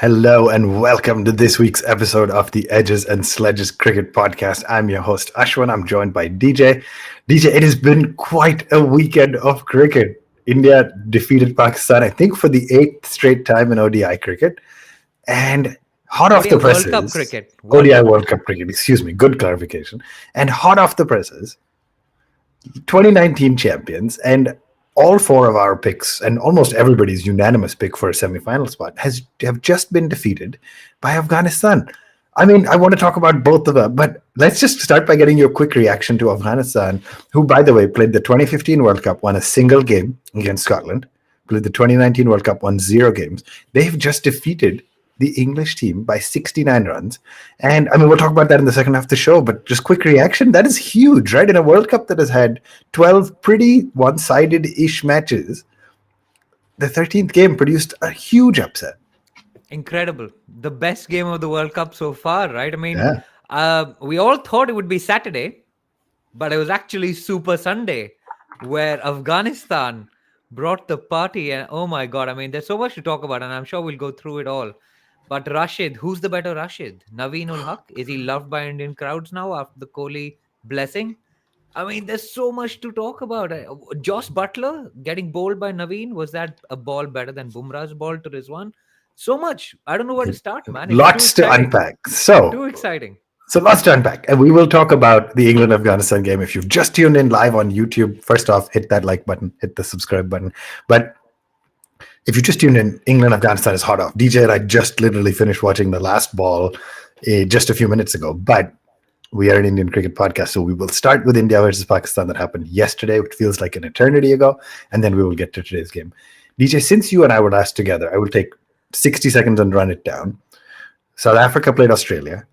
Hello and welcome to this week's episode of the Edges and Sledges Cricket Podcast. I'm your host, Ashwin. I'm joined by DJ. DJ, it has been quite a weekend of cricket. India defeated Pakistan, I think, for the eighth straight time in ODI cricket. And hot off ODI the World Cup presses, cricket. World ODI Cup World cricket. Cup cricket, excuse me, good clarification. And hot off the presses, 2019 champions and all four of our picks and almost everybody's unanimous pick for a semi-final spot have just been defeated by Afghanistan. I mean, I want to talk about both of them, but let's just start by getting your quick reaction to Afghanistan, who, by the way, played the 2015 World Cup, won a single game against Scotland, played the 2019 World Cup, won 0 games. They've just defeated the English team by 69 runs. And I mean, we'll talk about that in the second half of the show, but just quick reaction. That is huge, right? In a World Cup that has had 12 pretty one sided ish matches, the 13th game produced a huge upset. Incredible. The best game of the World Cup so far, right? I mean, Yeah. we all thought it would be Saturday, but it was actually Super Sunday, where Afghanistan brought the party. And oh my God, I mean, there's so much to talk about, and I'm sure we'll go through it all. But Rashid, who's the better Rashid? Naveen ul Haq? Is he loved by Indian crowds now after the Kohli blessing? I mean, there's so much to talk about. Josh Butler getting bowled by Naveen. Was that a ball better than Bumrah's ball to Rizwan? So much. I don't know where to start, man. It's too Lots to exciting. unpack. So Too exciting. lots to unpack. And we will talk about the England Afghanistan game. If you've just tuned in live on YouTube, first off, hit that like button, hit the subscribe button. But if you just tuned in, England Afghanistan is hot off. DJ and I just literally finished watching the last ball just a few minutes ago. But we are an Indian cricket podcast, so we will start with India versus Pakistan that happened yesterday, which feels like an eternity ago, and then we will get to today's game. DJ, since you and I were last together, I will take 60 seconds and run it down. South Africa played Australia.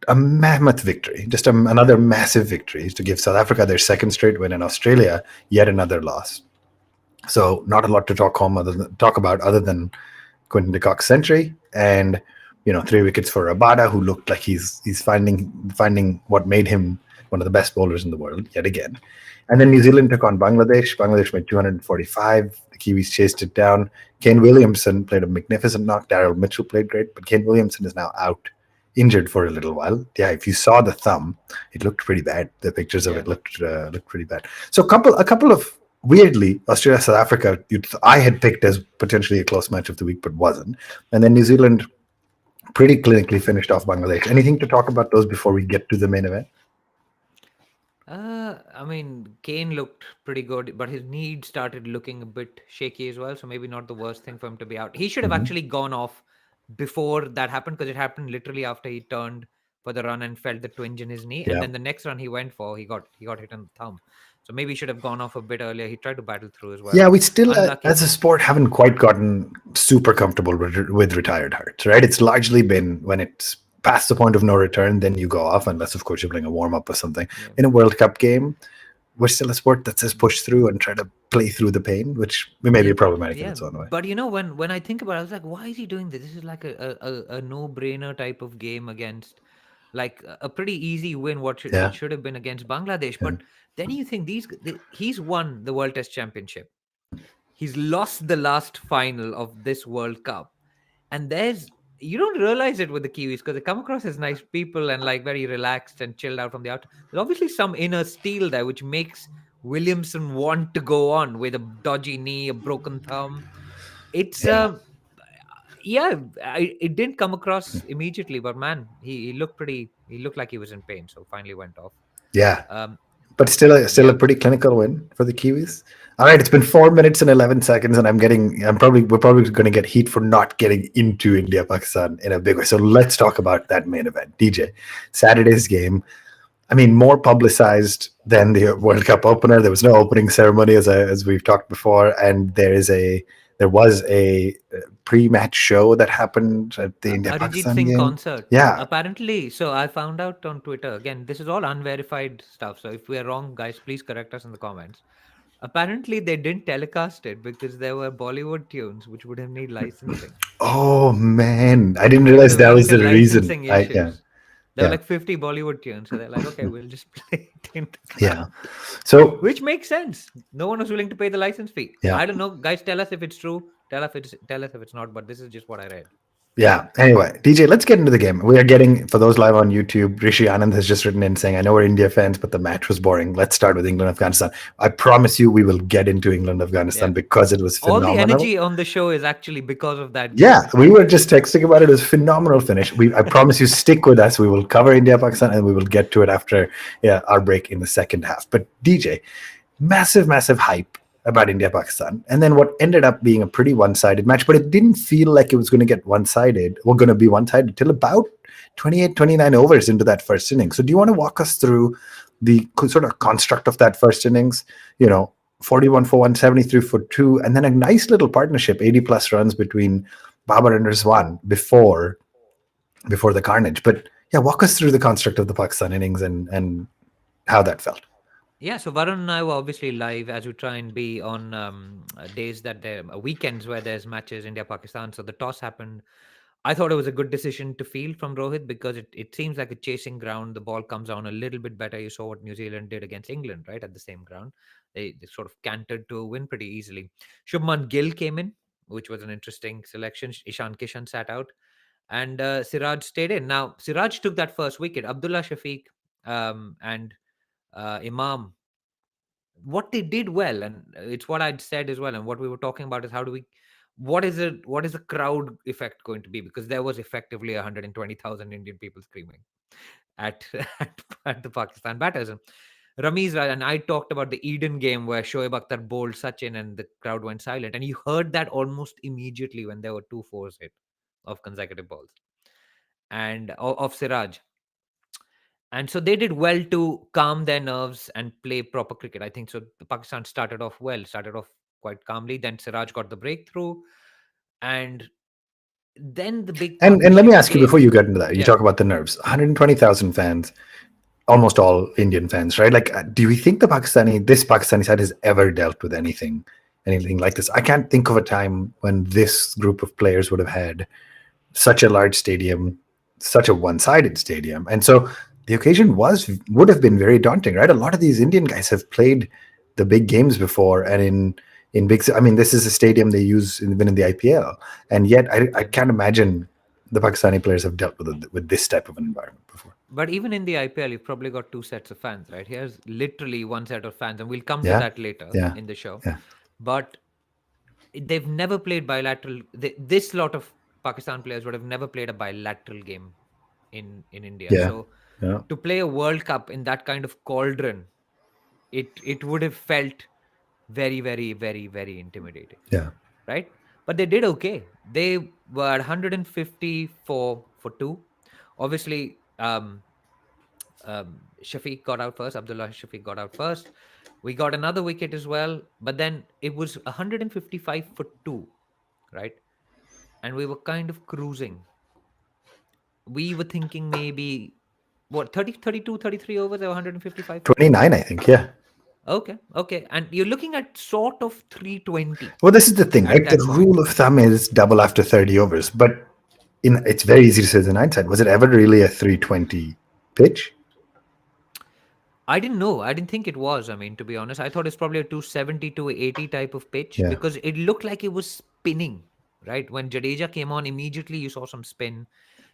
A mammoth victory, just another massive victory to give South Africa their second straight win, and Australia yet another loss. So not a lot to talk about other than Quinton de Kock's century and 3 wickets for Rabada, who looked like he's finding what made him one of the best bowlers in the world yet again. And then New Zealand took on Bangladesh. Bangladesh made 245. The Kiwis chased it down. Kane Williamson played a magnificent knock. Daryl Mitchell played great, but Kane Williamson is now out, injured for a little while. Yeah, if you saw the thumb, it looked pretty bad. The pictures of it looked pretty bad. So a couple of weirdly, Australia South Africa, I had picked as potentially a close match of the week, but wasn't. And then New Zealand pretty clinically finished off Bangladesh. Anything to talk about those before we get to the main event? I mean, Kane looked pretty good, but his knee started looking a bit shaky as well. So maybe not the worst thing for him to be out. He should have actually gone off before that happened, because it happened literally after he turned for the run and felt the twinge in his knee. Yeah. And then the next run he went for, he got hit on the thumb. So maybe he should have gone off a bit earlier. He tried to battle through as well. Yeah, we still, Unlucky. as a sport, haven't quite gotten super comfortable with retired hearts, right? It's largely been when it's past the point of no return, then you go off, unless, of course, you're playing a warm-up or something. Yeah. In a World Cup game, we're still a sport that says push through and try to play through the pain, which may be problematic in its own way. But when I think about it, I was like, why is he doing this? This is like a no-brainer type of game against, like, a pretty easy win. It should have been against Bangladesh. But then you think he's won the World Test Championship. He's lost the last final of this World Cup. And you don't realize it with the Kiwis, because they come across as nice people and like very relaxed and chilled out from the out. There's obviously some inner steel there, which makes Williamson want to go on with a dodgy knee, a broken thumb. It's it didn't come across immediately, but man, he looked like he was in pain, so finally went off. Yeah. But still a pretty clinical win for the Kiwis. All right, it's been 4 minutes and 11 seconds, and we're probably going to get heat for not getting into India Pakistan in a big way. So let's talk about that main event, DJ. Saturday's game. I mean, more publicized than the World Cup opener. There was no opening ceremony, as we've talked before, and there was a pre-match show that happened at the India Pakistan Singh game. concert. Yeah. Apparently, so I found out on Twitter. Again, this is all unverified stuff. So if we are wrong, guys, please correct us in the comments. Apparently, they didn't telecast it because there were Bollywood tunes which would have need licensing. Oh man, I didn't realize that was the reason. There were like 50 Bollywood tunes, so they're like, okay, we'll just play it in the crowd. Yeah. So which makes sense. No one was willing to pay the license fee. Yeah. I don't know, guys. Tell us if it's true. Tell us if it's not. But this is just what I read. Yeah. Anyway, DJ, let's get into the game. We are getting, for those live on YouTube, Rishi Anand has just written in saying, I know we're India fans, but the match was boring. Let's start with England Afghanistan. I promise you, we will get into England Afghanistan Yeah. because it was All the phenomenal. energy on the show is actually because of that Yeah, game. we were just texting about it. It was a phenomenal finish. I promise you, stick with us. We will cover India Pakistan, and we will get to it after our break in the second half. But DJ, massive hype about India Pakistan, and then what ended up being a pretty one sided match. But it didn't feel like it was going to get one sided or going to be one sided till about 28, 29 overs into that first inning. So do you want to walk us through the sort of construct of that first innings? 41 for 1, 73 for 2, and then a nice little partnership, 80 plus runs between Babar and Rizwan before the carnage. But yeah, walk us through the construct of the Pakistan innings and how that felt. Yeah, so Varun and I were obviously live as we try and be on days that there weekends where there's matches India Pakistan. So the toss happened. I thought it was a good decision to field from Rohit because it seems like a chasing ground. The ball comes down a little bit better. You saw what New Zealand did against England, right, at the same ground. They sort of cantered to a win pretty easily. Shubman Gill came in, which was an interesting selection. Ishan Kishan sat out, and Siraj stayed in. Now Siraj took that first wicket. Abdullah Shafiq and Imam, what they did well, and it's what I'd said as well, and what we were talking about is how do we, what is the crowd effect going to be, because there was effectively 120,000 Indian people screaming at at the Pakistan batters. And Ramiz and I talked about the Eden game where Shoaib Akhtar bowled Sachin and the crowd went silent, and you heard that almost immediately when there were two fours hit of consecutive balls and of Siraj. And so they did well to calm their nerves and play proper cricket. I think so. The Pakistan started off well, started off quite calmly. Then Siraj got the breakthrough, and then the big And let me partnership ask you before came. you get into that, you Yeah. talk about the nerves. 120,000 fans, almost all Indian fans, right? Like, do you think this Pakistani side has ever dealt with anything like this? I can't think of a time when this group of players would have had such a large stadium, such a one-sided stadium, and so the occasion would have been very daunting, right? A lot of these Indian guys have played the big games before, and in big. I mean, this is a stadium they use even in the IPL, and yet I Yeah. can't imagine the Pakistani players have dealt with this type of an environment before. But even in the IPL, you've probably got two sets of fans, right? Here's literally one set of fans, and we'll come to Yeah, that later yeah, in the show. yeah, But they've never played bilateral. This lot of Pakistan players would have never played a bilateral game in India. yeah, So yeah, to play a World Cup in that kind of cauldron, it would have felt very intimidating, yeah. right? But they did okay. They were 154 for 2. Obviously, Shafiq got out first. Abdullah Shafiq got out first. We got another wicket as well, but then it was 155 for 2, right? And we were kind of cruising. We were thinking maybe what, 30, 32, 33 overs, they were 155 for 2. 29, I think. Yeah. Okay. And you're looking at sort of 320 Well, this is the thing, at right? The that point. rule of thumb is double after 30 overs, but it's very easy to say the nine side. Was it ever really a 320 pitch? I didn't know. I didn't think it was. I mean, to be honest, I thought it's probably a 270, 280 type of pitch Yeah. because it looked like it was spinning, right? When Jadeja came on, immediately you saw some spin.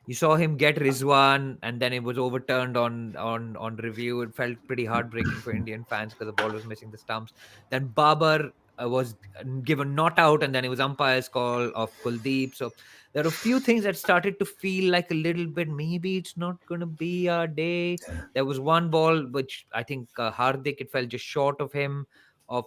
You saw him get Rizwan, and then it was overturned on review. It felt pretty heartbreaking for Indian fans because the ball was missing the stumps. Then Babar was given not out, and then it was umpire's call of Kuldeep. So there are a few things that started to feel like a little bit, maybe it's not going to be our day. There was one ball which I think Hardik, it fell just short of him, of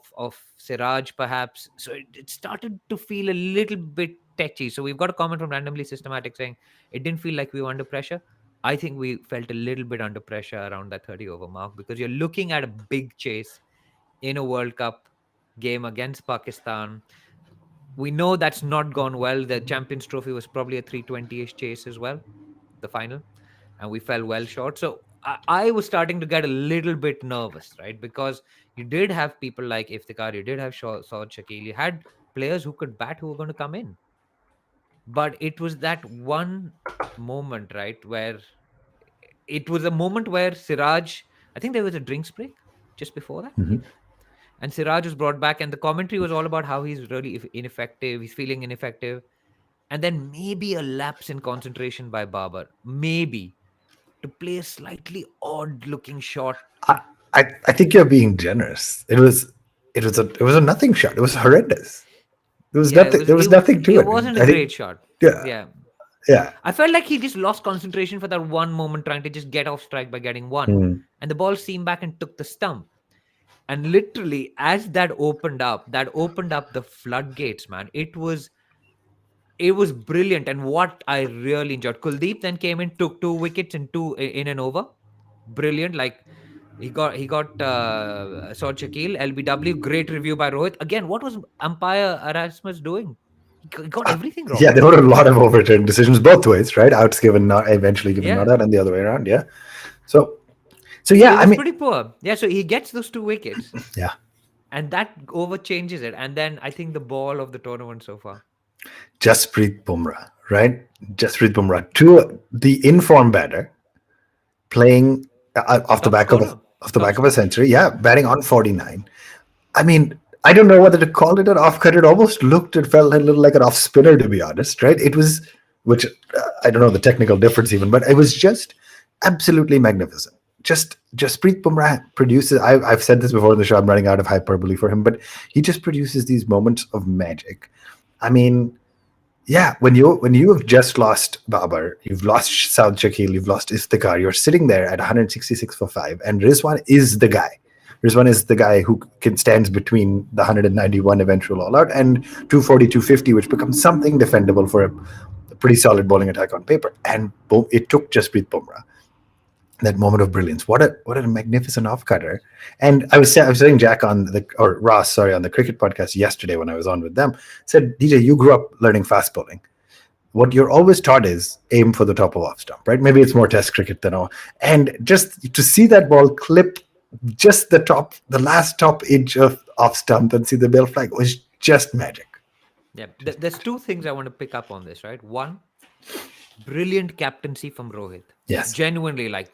Siraj perhaps. So it started to feel a little bit tetchy. So we've got a comment from Randomly Systematic saying it didn't feel like we were under pressure. I think we felt a little bit under pressure around that 30 over mark because you're looking at a big chase in a World Cup game against Pakistan. We know that's not gone well. The Champions Trophy was probably a 320-ish chase as well, the final, and we fell well short. So I was starting to get a little bit nervous, right? Because you did have people like Iftikhar, you did have Saud Shakil, you had players who could bat who were going to come in. But it was that one moment, right, where it was a moment where Siraj, I think there was a drinks break just before that. Hmm. And Siraj was brought back, and the commentary was all about how he's really ineffective. He's feeling ineffective. and then maybe a lapse in concentration by Babar, maybe, to play a slightly odd-looking shot to. I think you're being generous. It was a nothing shot. It was horrendous. There was Yeah, nothing. There was it nothing to it it. wasn't a I think. great shot. Yeah. Yeah, Yeah. I felt like he just lost concentration for that one moment, trying to just get off strike by getting one, Mm. and the ball seamed back and took the stump. And literally, as that opened up the floodgates, man. It was brilliant, and what I really enjoyed. Kuldeep then came in, took 2 wickets in an over. Brilliant, like he got Sod Shakil, LBW. Great review by Rohit. Again, what was umpire Erasmus doing? He got everything wrong. Yeah, there were a lot of overturned decisions both ways, right? Outs given, not eventually given not Yeah, out, and the other way around. Yeah. So, so so yeah, it I was mean, pretty poor. Yeah, so he gets those 2 wickets, yeah, and that over changes it. And then I think the ball of the tournament so far. Jasprit Bumrah, right? Jasprit Bumrah, to the informed batter, playing off the Top back of scorer, top a scorer. century. Yeah, batting on 49. I mean, I don't know whether to call it an off cut. It almost it felt a little like an off spinner, to be honest, right? It was, which I don't know the technical difference even, but it was just absolutely magnificent. Just Preet Bumrah produces. I've said this before in the show. I'm running out of hyperbole for him, but he just produces these moments of magic. I mean, yeah, when you have just lost Babar, you've lost Saud Shakil, you've lost Iftikhar, you're sitting there at 166 for 5, and Rizwan is the guy. Rizwan is the guy who can stands between the 191 eventual all out and 240, 250, which becomes something defendable for a pretty solid bowling attack on paper. And boom, it took Jasprit Bumrah that moment of brilliance. What a magnificent off cutter! And I was saying Jack on the or Ross, sorry, on the cricket podcast yesterday when I was on with them. Said, DJ, you grew up learning fast bowling. What you're always taught is aim for the top of off stump, right? Maybe it's more Test cricket than all. And just to see that ball clip just the last top inch of off stump and see the bell flag was just magic. Yeah, there's two things I want to pick up on this, right? One, brilliant captaincy from Rohit. Yes. Genuinely, like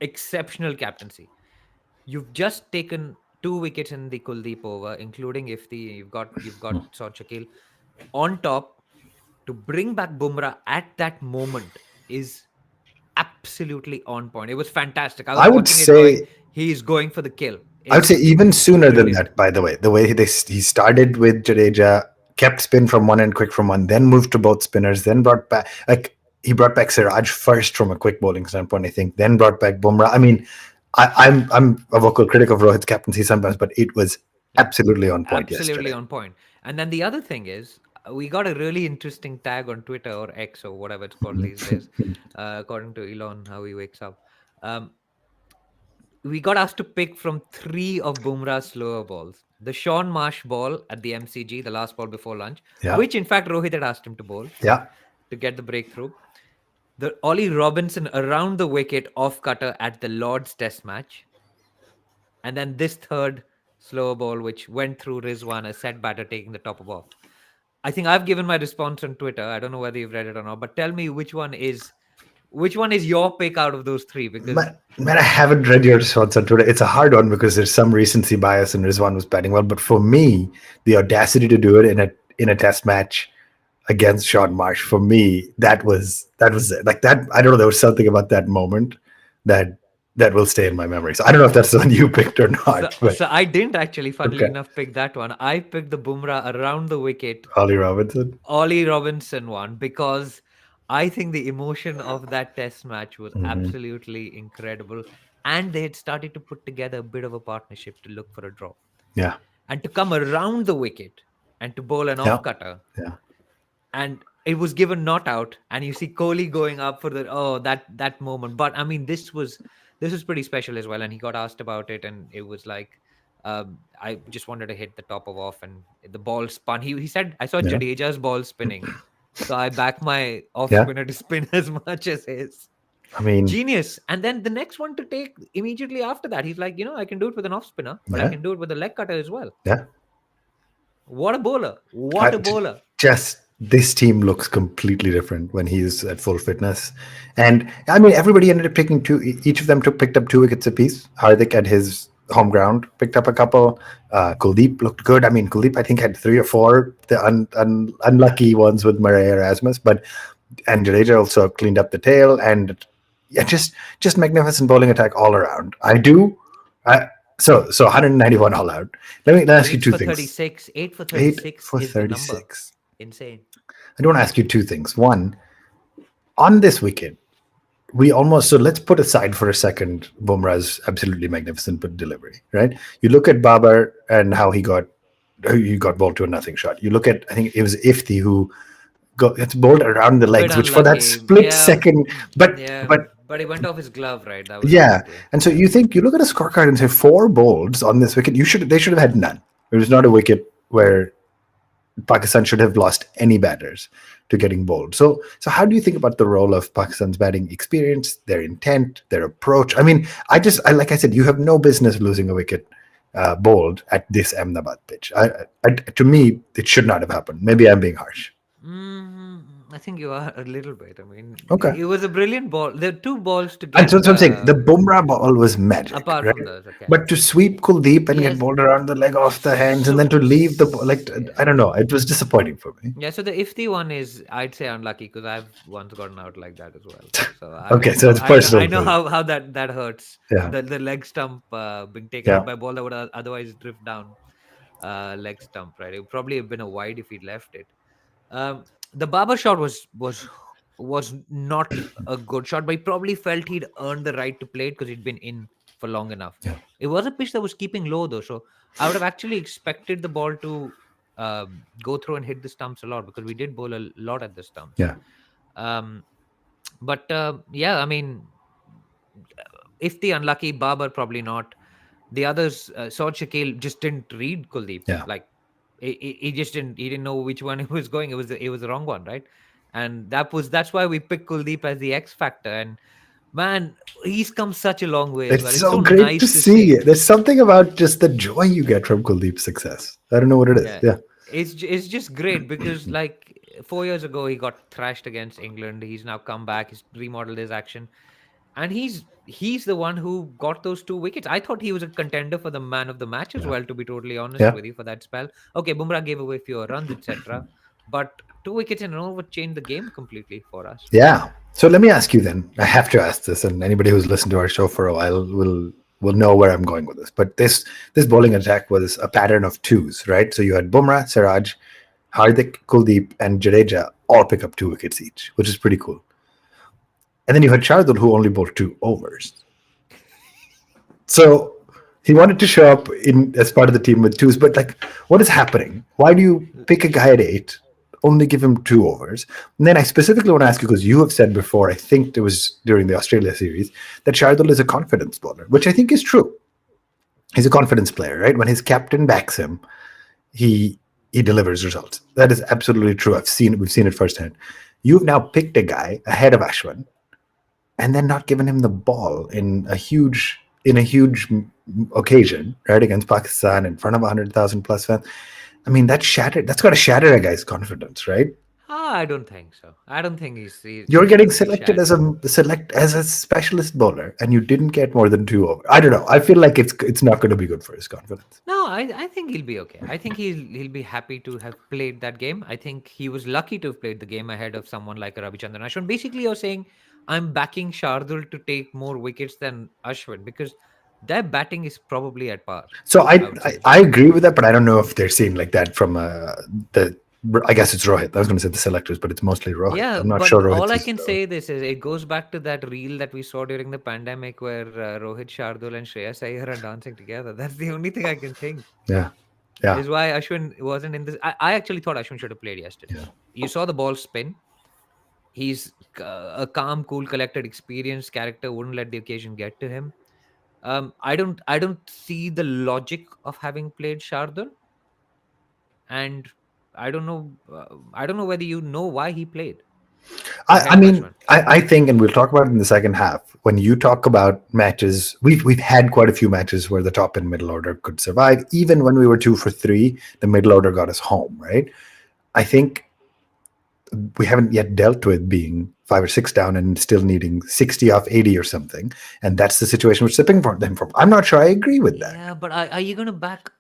exceptional captaincy. You've just taken 2 wickets in the Kuldeep over, including if you've got Sod Shakil on top. To bring back Bumrah at that moment is absolutely on point. It was fantastic. I was I would watching it going, say he's going for the kill. I would say It's even sooner than brilliant. that, by the way. The way he started with Jadeja, kept spin from one and quick from one, then moved to both spinners, then brought back he brought back Siraj first from a quick bowling standpoint, I think, then brought back Bumrah. I mean, I'm a vocal critic of Rohit's captaincy sometimes, but it was Yeah, absolutely on point absolutely yesterday. on point. And then the other thing is, we got a really interesting tag on Twitter or X or whatever it's called these days, according to Elon, how he wakes up. Um, we got asked to pick from 3 of Bumrah's slower balls. The Sean Marsh ball at the MCG, the last ball before lunch, Yeah. which in fact Rohit had asked him to bowl Yeah. to get the breakthrough. The Ollie Robinson around the wicket off cutter at the Lord's Test match. And then this third slower ball, which went through Rizwan, a set batter taking the top of off. I think I've given my response on Twitter. I don't know whether you've read it or not, but tell me which one is your pick out of those 3? Because Man, I haven't read your response on Twitter. It's a hard one because there's some recency bias and Rizwan was batting well. But for me, the audacity to do it in a test match against Sean Marsh, for me, that was it. Like that, I don't know, there was something about that moment that will stay in my memory. So I don't know if that's the one you picked or not. But so I didn't actually, funnily okay. enough, pick that one. I picked the Bumrah around the wicket, Ollie Robinson. Ollie Robinson one, because I think the emotion of that test match was Mm-hmm. absolutely incredible. And they had started to put together a bit of a partnership to look for a draw. Yeah. And to come around the wicket and to bowl an Yeah. off cutter. Yeah. And it was given not out. And you see Kohli going up for that moment. But I mean, this was pretty special as well. And he got asked about it, and it was like, I just wanted to hit the top of off, and the ball spun. He said, I saw Yeah. Jadeja's ball spinning. So I back my off Yeah. spinner to spin as much as his. I mean, Genius. And then the next one to take immediately after that, he's like, I can do it with an off spinner, but I yeah. can do it with a leg cutter as well. Yeah. What a bowler. What I, a bowler. just this team looks completely different when he's at full fitness. And I mean, everybody ended up taking 2. Each of them picked up 2 wickets apiece. Hardik at his home ground, picked up a couple. Kuldeep looked good. I mean, Kuldeep, I think, had 3 or 4 the unlucky ones with Murray Erasmus, but and Jadeja also cleaned up the tail, and yeah, just magnificent bowling attack all around. I so 191 all out. Let me ask you Eight two for things. 36. 8 for Eight 36 for is the number. 36. Insane. I don't want to ask you two things. One, on this wicket, we almost, so let's put aside for a second Bumrah's absolutely magnificent delivery, right? You look at Babar and how he got bowled to a nothing shot. You look at, I think it was Ifti who gets bowled around the Bit legs, which for that unlucky. split Yeah. second, but Yeah. but But he went off his glove, right? That was yeah. unlucky. And so you look at a scorecard and say 4 bowls on this wicket. They should have had none. It was not a wicket where Pakistan should have lost any batters to getting bowled. So how do you think about the role of Pakistan's batting experience, their intent, their approach? I mean, like I said, you have no business losing a wicket bowled at this Ahmedabad pitch. To me, it should not have happened. Maybe I'm being harsh. I think you are a little bit. I mean, Okay. it was a brilliant ball. There are 2 balls to And get. so I'm saying the Bumrah ball was magic, Apart right? from those, okay. But to sweep Kuldeep and get Yes. bowled around the leg off the hands, and So, then to leave the like, I yeah. don't know, it was disappointing for me. Yeah, so the Ifti one is, I'd say, unlucky because I've once gotten out like that as well. So Okay, I so know it's I know I personal know for you. how that hurts. Yeah, The leg stump being taken out yeah, by a ball that would otherwise drift down leg stump. Right, it would probably have been a wide if he'd left it. The Barber shot was not a good shot, but he probably felt he'd earned the right to play it because he'd been in for long enough. yeah, It was a pitch that was keeping low though, so I would have actually expected the ball to go through and hit the stumps a lot because we did bowl a lot at the stumps. yeah, Um, but yeah, I mean, if the unlucky Barber probably not. The others, Saud Shakil just didn't read Kuldeep. yeah. Like he just didn't. He didn't know which one it was going. It was the wrong one, right? And that's why we picked Kuldeep as the X factor. And man, he's come such a long way as It's well. It's so so great to nice to see. see. There's something about just the joy you get from Kuldeep's success. I don't know what it is. Yeah, Yeah, it's just great because like 4 years ago he got thrashed against England. He's now come back. He's remodeled his action, and he's the one who got those 2 wickets. I thought he was a contender for the man of the match as yeah, well. To be totally honest yeah, with you, for that spell, okay, Bumrah gave away fewer runs, etc. But 2 wickets in a row would change the game completely for us. yeah. So let me ask you then. I have to ask this, and anybody who's listened to our show for a while will know where I'm going with this. But this bowling attack was a pattern of twos, right? So you had Bumrah, Siraj, Hardik, Kuldeep, and Jadeja all pick up 2 wickets each, which is pretty cool. And then you had Shardul, who only bowled 2 overs. So he wanted to show up in as part of the team with twos, but like, what is happening? Why do you pick a guy at 8, only give him 2 overs? And then I specifically want to ask you because you have said before, I think it was during the Australia series, that Shardul is a confidence bowler, which I think is true. He's a confidence player, right? When his captain backs him, he delivers results. That is absolutely true. We've seen it firsthand. You've now picked a guy ahead of Ashwin and then not given him the ball in a huge occasion, right, against Pakistan in front of 100,000 plus fans. I mean, that's got to shatter a guy's confidence, right? I don't think so. I don't think You're it getting should be selected as shattered. a specialist bowler, and you didn't get more than 2 overs. I don't know. I feel like it's not going to be good for his confidence. No, I think he'll be okay. I think he'll be happy to have played that game. I think he was lucky to have played the game ahead of someone like a Ravichandran Ashwin. Basically, you're saying I'm backing Shardul to take more wickets than Ashwin because their batting is probably at par. So I would say. I agree with that, but I don't know if they're seeing like that from the. I guess it's Rohit. I was going to say the selectors, but it's mostly Rohit. Yeah, I'm not but sure all Rohit I is. can say this is it goes back to that reel that we saw during the pandemic where Rohit Shardul and Shreyas Iyer are dancing together. That's the only thing I can think. Yeah, yeah, Is why Ashwin wasn't in this. I actually thought Ashwin should have played yesterday. yeah. You saw the ball spin. He's a calm, cool, collected, experienced character. Wouldn't let the occasion get to him. I don't see the logic of having played Shardul, and I don't know whether you know why he played ahead I of mean, Ashwin. I think, and we'll talk about it in the second half. When you talk about matches, we've had quite a few matches where the top and middle order could survive. Even when we were 2 for 3, the middle order got us home, right? I think we haven't yet dealt with being 5 or 6 down and still needing 60 off 80 or something. And that's the situation we're sipping for them from. I'm not sure I agree with that. Yeah, but are you going to back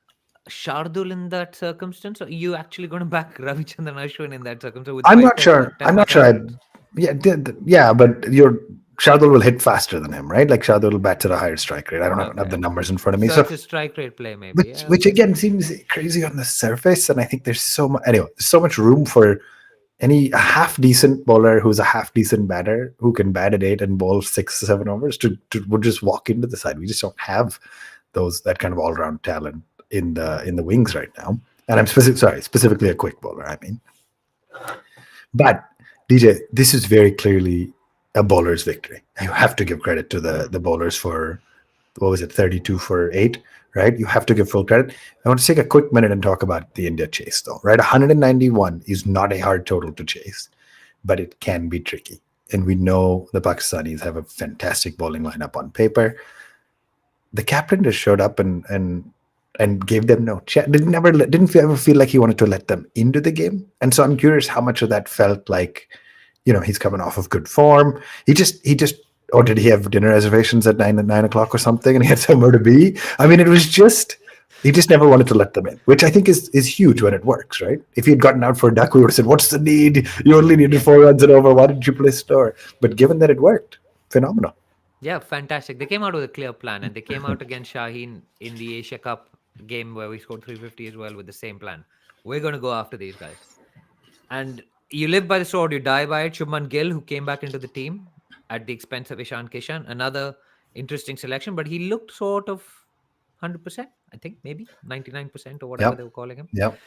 Shardul in that circumstance? Or are you actually going to back Ravichandran Ashwin in that circumstance with I'm five not sure. I'm temper not sure. tantrums? Yeah, yeah, but your Shardul will hit faster than him, right? Like Shardul will bat at a higher strike rate. I don't have Okay. the numbers in front of me. So So it's a strike rate play, maybe. which Yeah, which okay. again seems crazy on the surface, and I think there's so much anyway, there's so much room for any a half decent bowler who's a half decent batter who can bat at 8 and bowl 6 or 7 overs to would just walk into the side. We just don't have that kind of all round talent in the wings right now. And I'm specifically a quick bowler. I mean, but DJ, this is very clearly a bowler's victory. You have to give credit to the bowlers for what was it, 32 for 8, right? You have to give full credit. I want to take a quick minute and talk about the India chase, though, right? 191 is not a hard total to chase, but it can be tricky. And we know the Pakistanis have a fantastic bowling lineup on paper. The captain just showed up and gave them no chance. Didn't ever feel like he wanted to let them into the game. And so I'm curious how much of that felt like, he's coming off of good form. He just or did he have dinner reservations at 9 o'clock or something and he had somewhere to be? I mean, it was just he just never wanted to let them in, which I think is huge when it works, right? If he had gotten out for a duck, we would have said, "What's the need? You only needed 4 runs and over. Why didn't you play slower?" But given that it worked, phenomenal. Yeah, fantastic. They came out with a clear plan, and they came out against Shaheen in the Asia Cup game where we scored 350 as well with the same plan. We're going to go after these guys. And you live by the sword, you die by it. Shubman Gill, who came back into the team at the expense of Ishan Kishan, another interesting selection, but he looked sort of 100%, I think, maybe 99% or whatever Yep. they were calling him. Yep.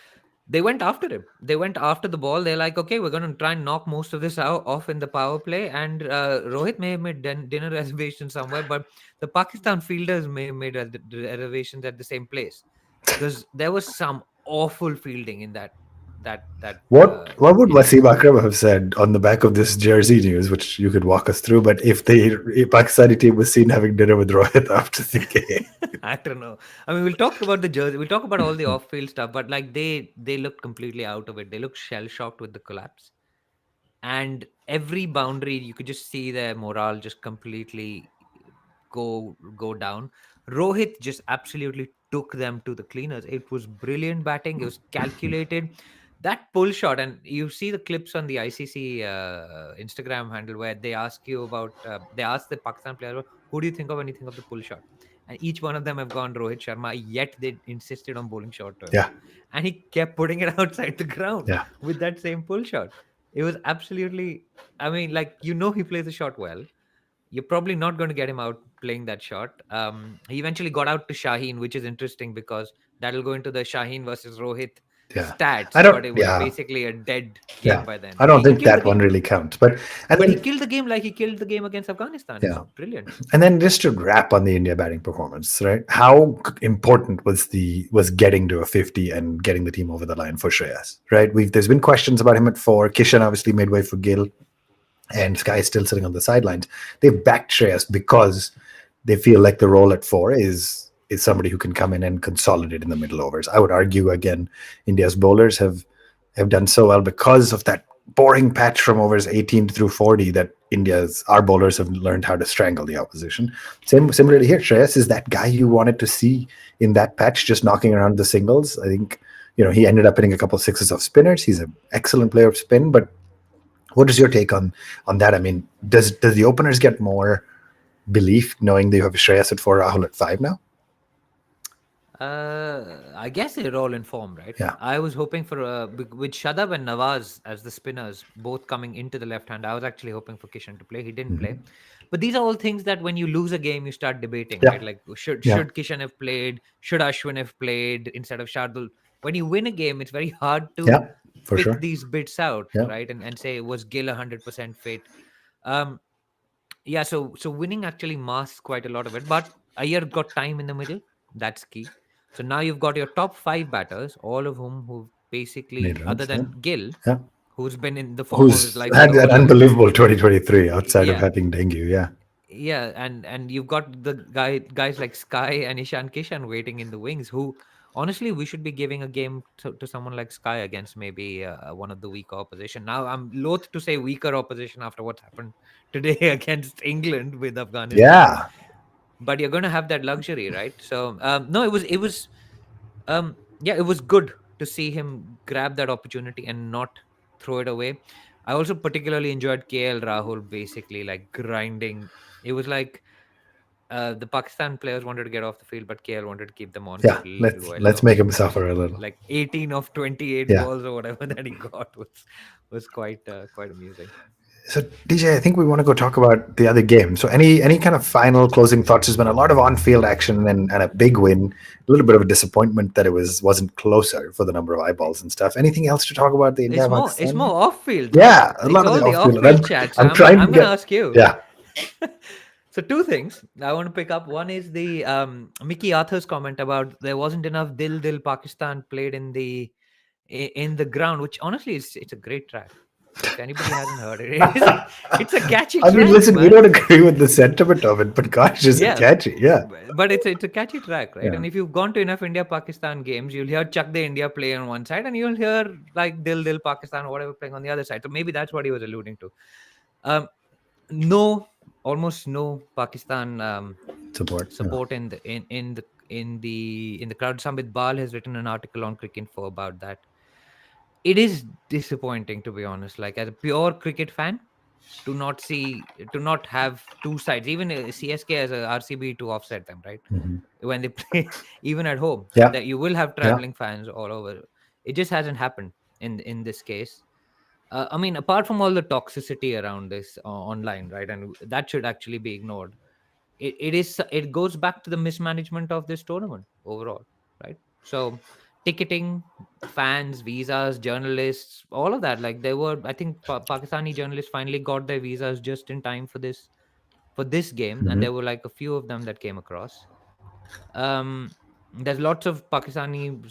They went after him. They went after the ball. They're like, okay, we're going to try and knock most of this out off in the power play. And Rohit may have made dinner reservations somewhere, but the Pakistan fielders may have made reservations at the same place because there was some awful fielding in that that that What would India Wasim team. Akram have said on the back of this Jersey news, which you could walk us through? But if the Pakistani team was seen having dinner with Rohit after the game, I don't know. I mean, we'll talk about the jersey. We'll talk about all the off-field stuff, but like they looked completely out of it. They looked shell shocked with the collapse. And every boundary you could just see their morale just completely go down. Rohit just absolutely took them to the cleaners. It was brilliant batting. It was calculated. That pull shot, and you see the clips on the ICC Instagram handle where they ask you about. They ask the Pakistan player, "Who do you think of when you think of the pull shot?" And each one of them have gone Rohit Sharma. Yet they insisted on bowling short to him, yeah, and he kept putting it outside the ground yeah, with that same pull shot. It was absolutely. I mean, like he plays the shot well. You're probably not going to get him out playing that shot. He eventually got out to Shaheen, which is interesting because that'll go into the Shaheen versus Rohit yeah. I stats. don't. But it was Yeah, basically a dead yeah. game by then. I don't He think killed the that one game, really counts. But and but he then killed the game like he killed the game against Afghanistan. It was yeah, brilliant. and then just to wrap on the India batting performance, right? How important was getting to a 50 and getting the team over the line for Shreyas, right? There's been questions about him at 4. Kishan obviously made way for Gill, and Sky is still sitting on the sidelines. They've backed Shreyas because they feel like the role at 4 is somebody who can come in and consolidate in the middle overs. I would argue again, India's bowlers have done so well because of that boring patch from overs 18 through 40 that our bowlers have learned how to strangle the opposition. Similarly here, Shreyas is that guy you wanted to see in that patch, just knocking around the singles. I think he ended up hitting a couple of sixes of spinners. He's an excellent player of spin, but what is your take on that? I mean, does the openers get more belief knowing that you have Shreyas at 4, Rahul at 5 now? I guess they're all in form, right? Yeah. I was hoping for with Shadab and Nawaz as the spinners, both coming into the left hand. I was actually hoping for Kishan to play. He didn't play, but these are all things that when you lose a game, you start debating, Yeah. right? Like should Yeah. Kishan have played? Should Ashwin have played instead of Shardul? When you win a game, it's very hard to Yeah. For pick sure. these bits out, Yeah. right? And say was Gill 100% fit? Um, yeah, so winning actually masks quite a lot of it, but Iyer got time in the middle. That's key. So now you've got your top 5 batters, all of whom who basically, Made other runs. Yeah. than Gill, Yeah. who's been in the form of his Who's life for had the that whole of his unbelievable 2023 outside of yeah, having dengue? Yeah. yeah, and you've got the guys like Sky and Ishan Kishan waiting in the wings, who honestly, we should be giving a game to someone like Sky against maybe one of the weaker opposition. Now, I'm loath to say weaker opposition after what's happened today against England with Afghanistan, Yeah. but you're going to have that luxury, right? So, no, yeah, it was good to see him grab that opportunity and not throw it away. I also particularly enjoyed KL Rahul basically like grinding. It was like the Pakistan players wanted to get off the field, but KL wanted to keep them on for Yeah. a little Let's while let's make longer. him suffer a little. Like 18 of 28 Yeah. balls or whatever that he got was quite amusing. So DJ, I think we want to go talk about the other game. So any kind of final closing thoughts? There's been a lot of on-field action and a big win. A little bit of a disappointment that it wasn't closer for the number of eyeballs and stuff. Anything else to talk about the India It's Pakistan more game? off field, right? Yeah, a It's lot of all the the off off-field. field chat. So I'm I'm trying to I'm gonna get. ask you. Yeah. So two things I want to pick up. One is the Mickey Arthur's comment about there wasn't enough Dil Pakistan played in the ground, which honestly is it's a great track. If anybody hasn't heard it, it's a catchy I mean, track, listen, we man. don't agree with the sentiment of it, but gosh, is it Yeah, catchy? Yeah. but it's a catchy track, right? Yeah. And if you've gone to enough India Pakistan games, you'll hear Chuck the India play on one side, and you'll hear like Dil Pakistan or whatever playing on the other side. So maybe that's what he was alluding to. Um, no, almost no Pakistan Support. Yeah. support in the crowd. Samit Bal has written an article on Cricinfo about that. It is disappointing, to be honest. Like as a pure cricket fan, to not have two sides. Even CSK as a RCB to offset them, right? When they play, even at home, Yeah. that you will have Yeah. traveling fans all over. It just hasn't happened in this case. I mean, apart from all the toxicity around this online, right, and that should actually be ignored. It goes back to the mismanagement of this tournament overall, right? So ticketing, fans, visas, journalists, all of that. Like there were, I think, Pakistani journalists finally got their visas just in time for this game, and there were like a few of them that came across. There's lots of Pakistani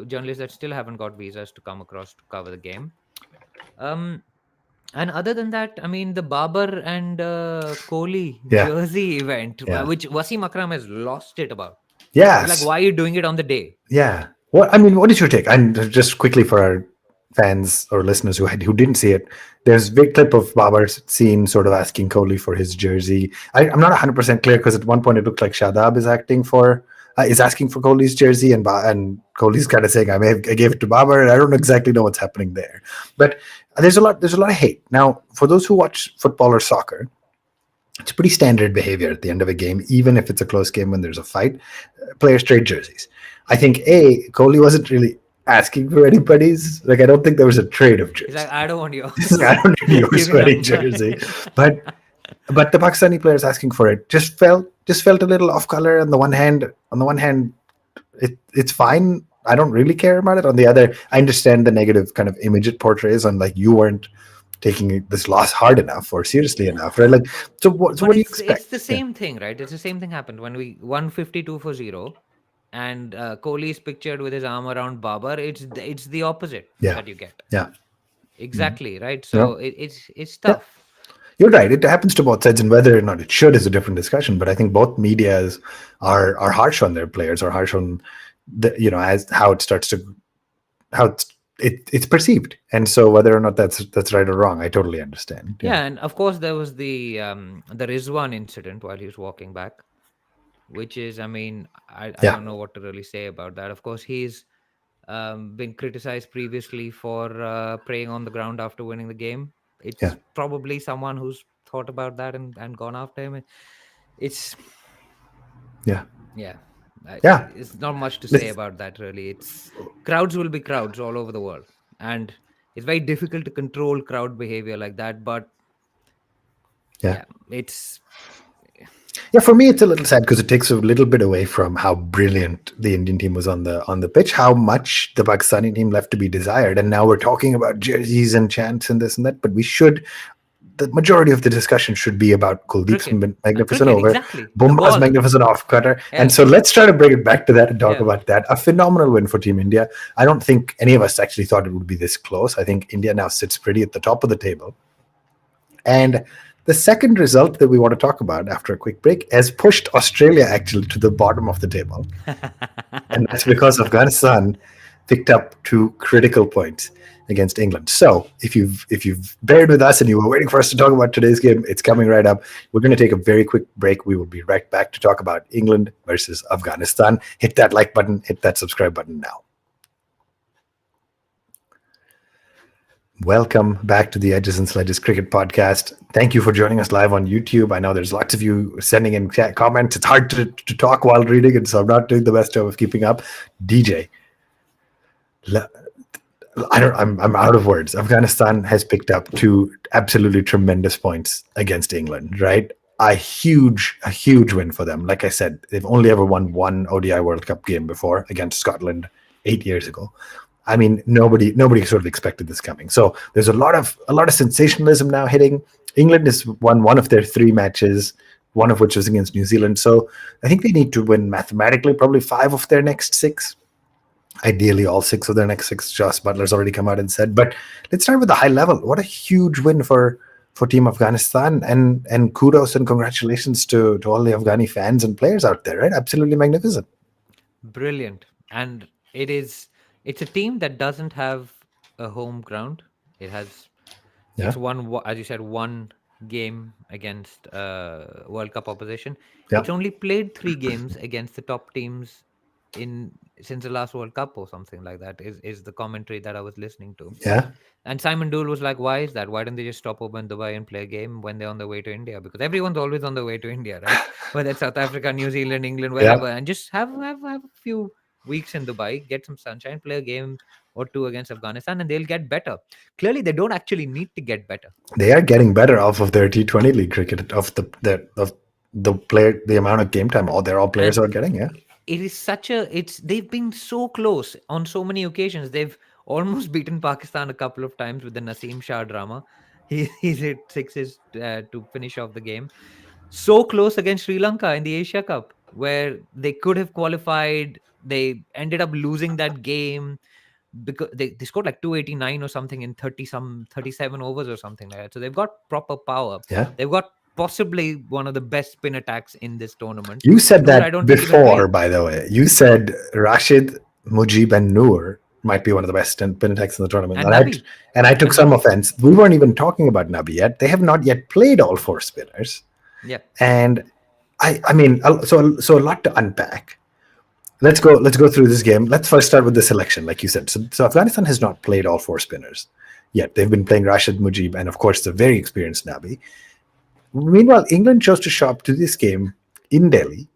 journalists that still haven't got visas to come across to cover the game. Um, and other than that, I mean, the Babar and Kohli Yeah. jersey event, Yeah. which Wasim Akram has lost it about. It's like, Yes. why are you doing it on the day? Yeah. What is your take? And just quickly for our fans or listeners who didn't see it, there's a big clip of Babar's scene sort of asking Kohli for his jersey. I'm not 100% clear because at one point it looked like Shadab is asking for Kohli's jersey, and Kohli's kind of saying, I gave it to Babar, and I don't exactly know what's happening there. But there's a lot of hate. Now, for those who watch football or soccer, it's pretty standard behavior at the end of a game, even if it's a close game when there's a fight. Players trade jerseys. I think Kohli wasn't really asking for anybody's. Like, I don't think there was a trade of jerseys. He's like, I don't want yours. I don't need your Give me sweaty mine. jersey. But the Pakistani players asking for it just felt a little off color. On the one hand, it's fine. I don't really care about it. On the other, I understand the negative kind of image it portrays on like you weren't taking this loss hard enough or seriously enough, right? Like, so what do you expect? It's the same thing, right? It's the same thing happened when we won 52-0, and Kohli is pictured with his arm around Babar. It's the opposite that you get. Yeah. Exactly, right? So it's tough. You're right. It happens to both sides, and whether or not it should is a different discussion. But I think both medias are harsh on their players, or harsh on as how it starts to how it's perceived. And so whether or not that's right or wrong, I totally understand. Yeah, and of course there was the Rizwan incident while he was walking back, which is, I mean, I don't know what to really say about that. Of course, he's been criticized previously for praying on the ground after winning the game. It's probably someone who's thought about that and gone after him. It's it's not much to say about that, really. It's crowds will be crowds all over the world, and it's very difficult to control crowd behavior like that. But it's for me it's a little sad because it takes a little bit away from how brilliant the Indian team was on the pitch, how much the Pakistani team left to be desired. And now we're talking about jerseys and chants and this and that, but the majority of the discussion should be about Kuldeep's magnificent over, Bumrah's magnificent off-cutter. Yeah. And so let's try to bring it back to that and talk about that. A phenomenal win for Team India. I don't think any of us actually thought it would be this close. I think India now sits pretty at the top of the table. And The second result that we want to talk about after a quick break has pushed Australia actually to the bottom of the table. And that's because Afghanistan picked up two critical points against England. So if you've bared with us and you were waiting for us to talk about today's game, it's coming right up. We're going to take a very quick break. We will be right back to talk about England versus Afghanistan. Hit that like button, hit that subscribe button now. Welcome back to the Edges and Sledges Cricket Podcast. Thank you for joining us live on YouTube. I know there's lots of you sending in comments. It's hard to talk while reading it, so I'm not doing the best job of keeping up. DJ, I'm out of words. Afghanistan has picked up two absolutely tremendous points against England, right? A huge win for them. Like I said, they've only ever won one ODI World Cup game before against Scotland 8 years ago. I mean, nobody sort of expected this coming. So there's a lot of sensationalism now hitting. England has won one of their three matches, one of which was against New Zealand. So I think they need to win mathematically probably 5 of their next 6. Ideally, all 6 of their next 6. Joss Butler's already come out and said. But let's start with the high level. What a huge win for Team Afghanistan, and kudos and congratulations to all the Afghani fans and players out there. Right, absolutely magnificent, brilliant, and it's a team that doesn't have a home ground. It's one, as you said, one game against World Cup opposition. Yeah. It's only played 3 games against the top teams since the last World Cup or something like that. Is the commentary that I was listening to. Yeah. And Simon Dool was like, "Why is that? Why don't they just stop over in Dubai and play a game when they're on their way to India? Because everyone's always on their way to India, right? Whether it's South Africa, New Zealand, England, wherever, and just have a few weeks in Dubai, get some sunshine, play a game or 2 against Afghanistan, and they'll get better." Clearly, they don't actually need to get better. They are getting better off of their T20 league cricket, of the amount of game time all players are getting. Yeah, it is they've been so close on so many occasions. They've almost beaten Pakistan a couple of times with the Naseem Shah drama. He's hit 6s to finish off the game. So close against Sri Lanka in the Asia Cup, where they could have qualified. They ended up losing that game because they scored like 289 or something in 37 overs or something like that. So they've got proper power. Yeah. They've got possibly one of the best spin attacks in this tournament. You said that before, by the way. You said Rashid, Mujib, and Noor might be one of the best spin attacks in the tournament. And I took some offense. We weren't even talking about Nabi yet. They have not yet played all 4 spinners. Yeah. And I mean, so a lot to unpack. Let's go through this game. Let's first start with the selection, like you said. So Afghanistan has not played all 4 spinners yet. They've been playing Rashid, Mujib, and of course the very experienced Nabi. Meanwhile, England chose to show up to this game in Delhi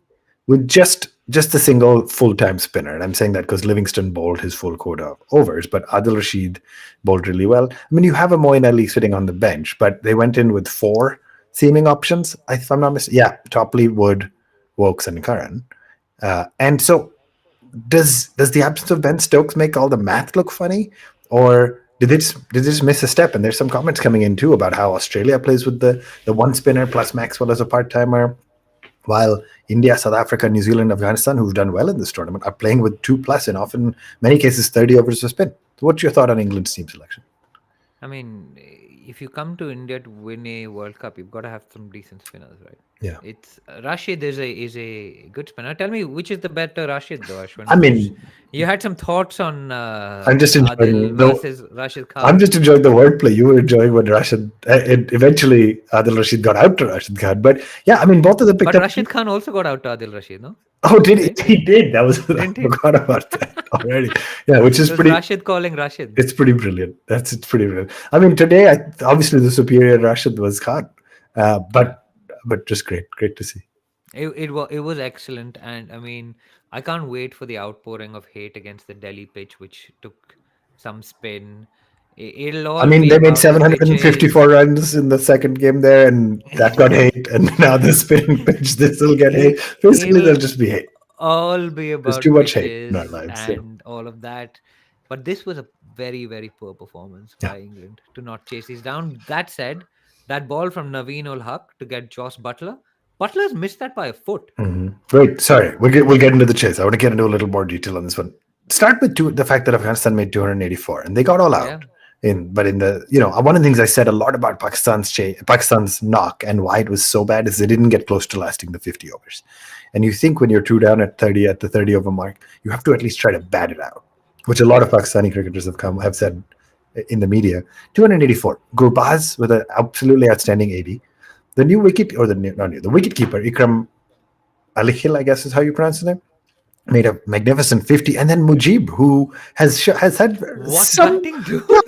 with just a single full-time spinner. And I'm saying that because Livingston bowled his full quota of overs, but Adil Rashid bowled really well. I mean, you have a Moeen Ali sitting on the bench, but they went in with 4 seaming options, if I'm not mistaken. Yeah, Topley, Wood, Wokes, and Curran. And so does the absence of Ben Stokes make all the math look funny? Or did they just miss a step? And there's some comments coming in too about how Australia plays with the 1 spinner plus Maxwell as a part-timer, while India, South Africa, New Zealand, Afghanistan, who've done well in this tournament, are playing with 2+ and often, many cases, 30 overs of spin. So what's your thought on England's team selection? I mean, if you come to India to win a World Cup, you've got to have some decent spinners, right? Yeah. It's Rashid is a good spinner. Tell me, which is the better Rashid, though, Ashwin? I mean, you had some thoughts on I'm just enjoying versus Rashid Khan. I'm just enjoying the wordplay. You were enjoying when Rashid. Eventually, Adil Rashid got out to Rashid Khan. But yeah, I mean, both of them picked up. But Rashid Khan also got out to Adil Rashid, no? Oh, did he? He did. That was I forgot about that already. Yeah, which is pretty. Rashid calling Rashid. It's pretty brilliant. It's pretty brilliant. I mean, today, obviously, the superior Rashid was Khan, but just great to see. It was excellent, and I mean, I can't wait for the outpouring of hate against the Delhi pitch, which took some spin. It'll all. I mean, they made 754 runs in the second game there, and that got hate. And now the spinning pitch, this will get hate. Basically, there'll just be hate. All be about. There's too much hate in our lives, and all of that. But this was a very, very poor performance by England to not chase these down. That said, that ball from Naveen ul Haq to get Joss Butler's missed that by a foot. Mm-hmm. Wait, sorry. We'll get into the chase. I want to get into a little more detail on this one. Start with the fact that Afghanistan made 284 and they got all out. But in the, one of the things I said a lot about Pakistan's knock and why it was so bad is they didn't get close to lasting the 50 overs. And you think when you're 2 down at 30 at the 30 over mark, you have to at least try to bat it out, which a lot of Pakistani cricketers have said in the media. 284. Gurbaz with an absolutely outstanding 80. The new wicket, or the wicket keeper Ikram Alikhil, I guess is how you pronounce his name, made a magnificent 50, and then Mujib, who has had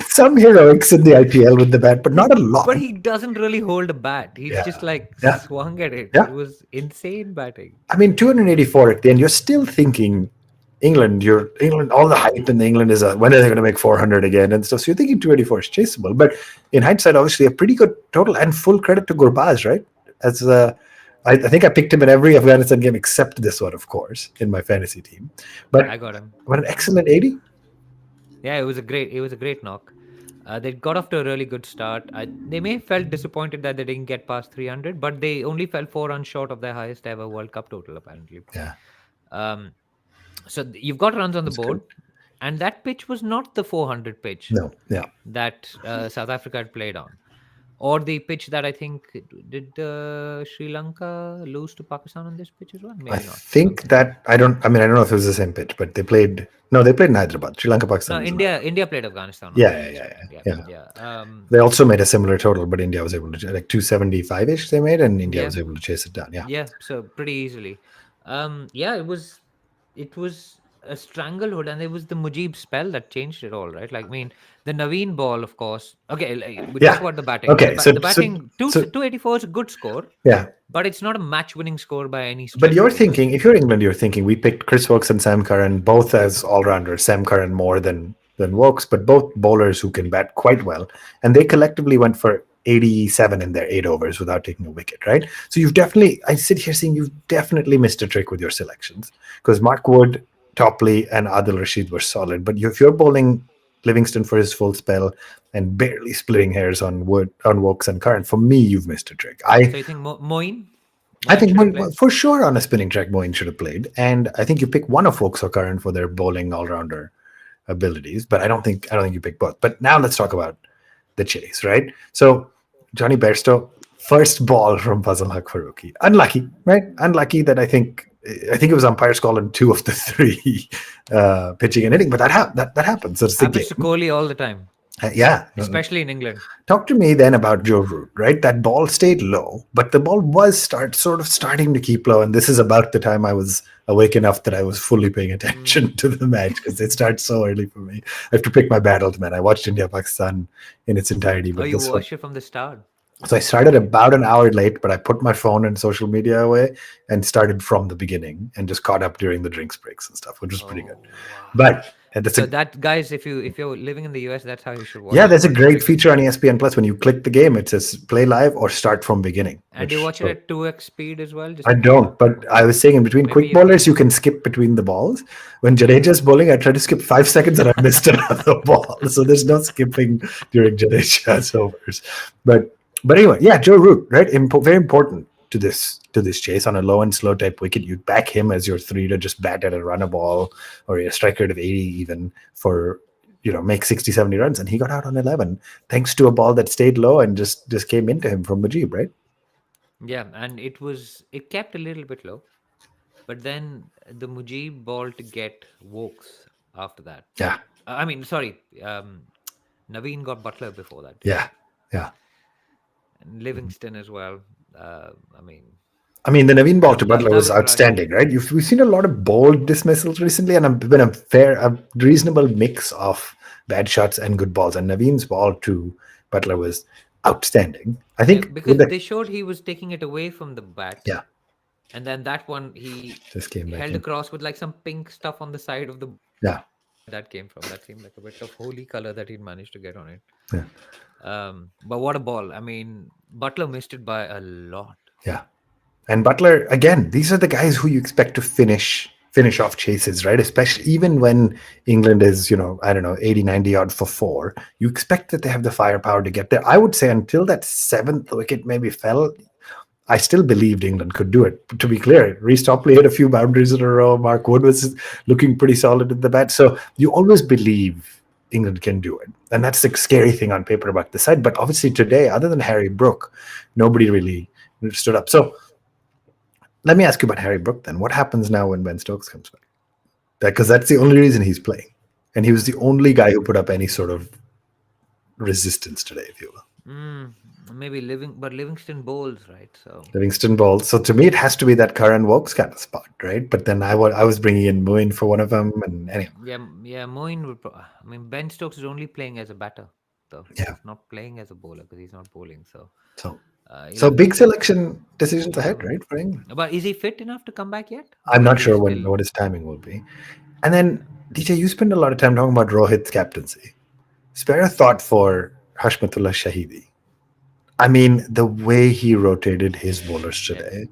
some heroics in the IPL with the bat, but not a lot. But he doesn't really hold a bat. He's just swung at it. Yeah. It was insane batting. I mean, 284 at the end. You're still thinking England. All the hype in England is when are they going to make 400 again and stuff. So you're thinking 284 is chaseable. But in hindsight, obviously, a pretty good total, and full credit to Gurbaz, right? As I think I picked him in every Afghanistan game except this one, of course, in my fantasy team. But I got him. What an excellent 80! Yeah, it was a great knock. They got off to a really good start. They may have felt disappointed that they didn't get past 300, but they only fell 4 runs short of their highest ever World Cup total, apparently. Yeah. So you've got runs on the board, and that pitch was not the 400 pitch. No. Yeah. That South Africa had played on. Or the pitch that I think did Sri Lanka lose to Pakistan on this pitch as well? Maybe I not. think that I don't know if it was the same pitch, but they played in Hyderabad. Sri Lanka, Pakistan. No, India played Afghanistan. Yeah. They also made a similar total, but India was able to, like 275-ish they made, and India was able to chase it down. Yeah, so pretty easily. It was a stranglehold, and it was the Mujib spell that changed it all, right? Like, I mean, the Naveen ball, of course. Okay, we talk about the batting. Okay, the batting, 284 is a good score. Yeah. But it's not a match-winning score by any stretch. But you're thinking, if you're England, you're thinking, we picked Chris Woakes and Sam Curran both as all-rounders. Sam Curran more than Woakes, but both bowlers who can bat quite well. And they collectively went for 87 in their 8 overs without taking a wicket, right? So I sit here saying you've definitely missed a trick with your selections, because Mark Wood, Topley, and Adil Rashid were solid. But if you're bowling Livingston for his full spell and barely splitting hairs on Woakes and Curran, for me, you've missed a trick. So you think Moeen? I think for sure on a spinning track, Moeen should have played. And I think you pick one of Woakes or Curran for their bowling all-rounder abilities. But I don't think you pick both. But now let's talk about the chase, right? So Johnny Bairstow, first ball from Fazal Haq Farooqi. Unlucky, right? Unlucky that I think it was umpires calling 2 of the 3 pitching and hitting, but that happens. That's the happens to Kohli all the time. Especially in England. Talk to me then about Joe Root, right? That ball stayed low, but the ball was starting to keep low, and this is about the time I was awake enough that I was fully paying attention to the match, because it starts so early for me. I have to pick my battles, man. I watched India-Pakistan in its entirety. But you watched it from the start? So I started about an hour late, but I put my phone and social media away and started from the beginning and just caught up during the drinks breaks and stuff, which was pretty good. Wow. But guys, if you're living in the US, that's how you should watch. Yeah, there's a great feature on ESPN Plus. When you click the game, it says play live or start from beginning. And you watch it at 2x speed as well? I don't, but I was saying in between quick bowlers, you can skip between the balls. When Jadeja's bowling, I try to skip 5 seconds and I missed another ball. So there's no skipping during Jadeja's overs. But anyway, yeah, Joe Root, right? Very important to this chase on a low and slow type wicket. You back him as your 3 to just bat at a run a ball, or a strike rate of 80 even, for make 60, 70 runs, and he got out on 11 thanks to a ball that stayed low and just came into him from Mujib, right? Yeah, and it kept a little bit low, but then the Mujib ball to get Woakes after that. Yeah. Naveen got Butler before that. Yeah. And Livingston as well. The Naveen ball to Butler was outstanding, right? We've seen a lot of bold dismissals recently, and been a reasonable mix of bad shots and good balls. And Naveen's ball to Butler was outstanding. I think because they showed he was taking it away from the bat. Yeah. And then that one he just came back held across with like some pink stuff on the side of the. Yeah. That came from. That seemed like a bit of holy color that he'd managed to get on it. Yeah. But what a ball. Butler missed it by a lot. Yeah. And Butler, again, these are the guys who you expect to finish off chases, right? Especially even when England is, 80, 90 odd for 4. You expect that they have the firepower to get there. I would say until that 7th wicket maybe fell, I still believed England could do it. But to be clear, Reece Topley hit a few boundaries in a row. Mark Wood was looking pretty solid at the bat. So you always believe England can do it. And that's the scary thing on paper about the side. But obviously today, other than Harry Brook, nobody really stood up. So let me ask you about Harry Brook then. What happens now when Ben Stokes comes back? Because that's the only reason he's playing. And he was the only guy who put up any sort of resistance today, if you will. Maybe Livingston bowls, right? So Livingston bowls. So to me, it has to be that Curran Wokes kind of spot, right? But then I was bringing in Moeen for one of them, and anyway. Yeah. Moeen would. I mean, Ben Stokes is only playing as a batter, though. Yeah. He's not playing as a bowler because he's not bowling. So you'll So have to big see. selection decisions ahead, right, for England? But is he fit enough to come back yet? I'm Or not is he sure still... what his timing will be. And then, DJ, you spend a lot of time talking about Rohit's captaincy. Spare a thought for Hashmatullah Shahidi. I mean, the way he rotated his bowlers today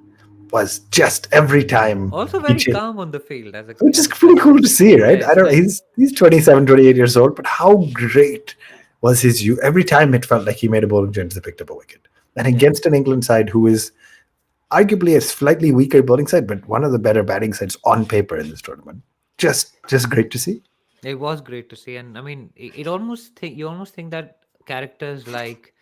was just every time Also he very changed, calm on the field which is pretty cool to see, right? Yeah, I don't know. He's 27, 28 years old, but how great was his view? Every time it felt like he made a bowling change that picked up a wicket. And against an England side who is arguably a slightly weaker bowling side, but one of the better batting sides on paper in this tournament. Just great to see. It was great to see, and I mean, it almost you almost think that characters like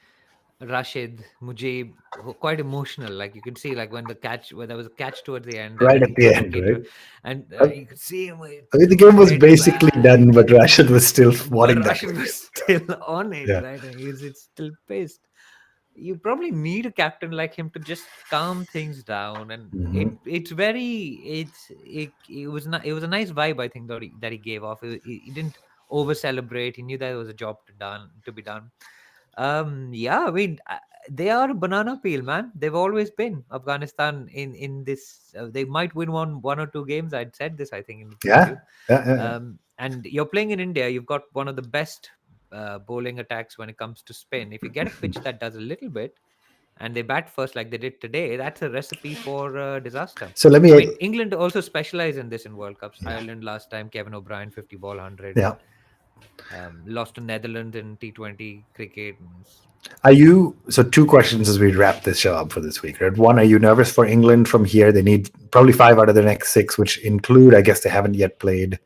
Rashid, Mujib, quite emotional. Like you could see, like when there was a catch towards the end, and Right then at he the took end, it, right? and you could see him with I mean, the game was head basically back, done, but Rashid was still but wanting that. Rashid was still on it, Yeah. right? And it's still pissed. You probably need a captain like him to just calm things down, and it was not, it was a nice vibe, I think, that he gave off. He didn't over celebrate. He knew that there was a job to be done. Yeah, I mean, they are a banana peel, man. They've always been Afghanistan in this. They might win one or two games. I'd said this, I think, in the preview. Yeah. And you're playing in India. You've got one of the best bowling attacks when it comes to spin. If you get a pitch that does a little bit, and they bat first like they did today, that's a recipe for disaster. So let I me. mean, England also specialize in this in World Cups. Ireland last time, Kevin O'Brien 50 ball 100. Yeah. Lost to Netherlands in T20 cricket. Are you so? Two questions as we wrap this show up for this week. Right. One, are you nervous for England from here? They need probably 5 out of their next 6, which include, I guess, they haven't yet played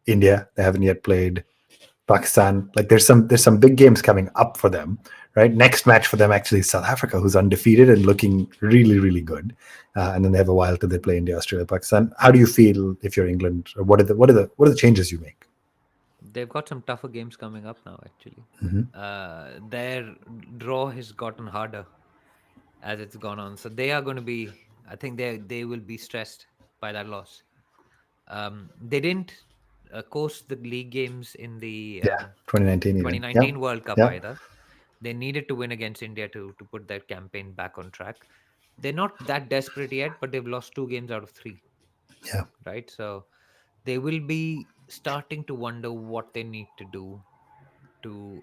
India. They haven't yet played Pakistan. Like there's some big games coming up for them, right? Next match for them actually is South Africa, who's undefeated and looking really, really good. And then they have a while till they play India, Australia, Pakistan. How do you feel if you're England? Or what are the changes you make? They've got some tougher games coming up now. Actually, their draw has gotten harder as it's gone on, so they are going to be. I think they will be stressed by that loss. They didn't coast the league games in the 2019 2019 World Cup either. They needed to win against India to put that campaign back on track. They're not that desperate yet, but they've lost 2 games out of 3. Yeah. Right. So they will be starting to wonder what they need to do to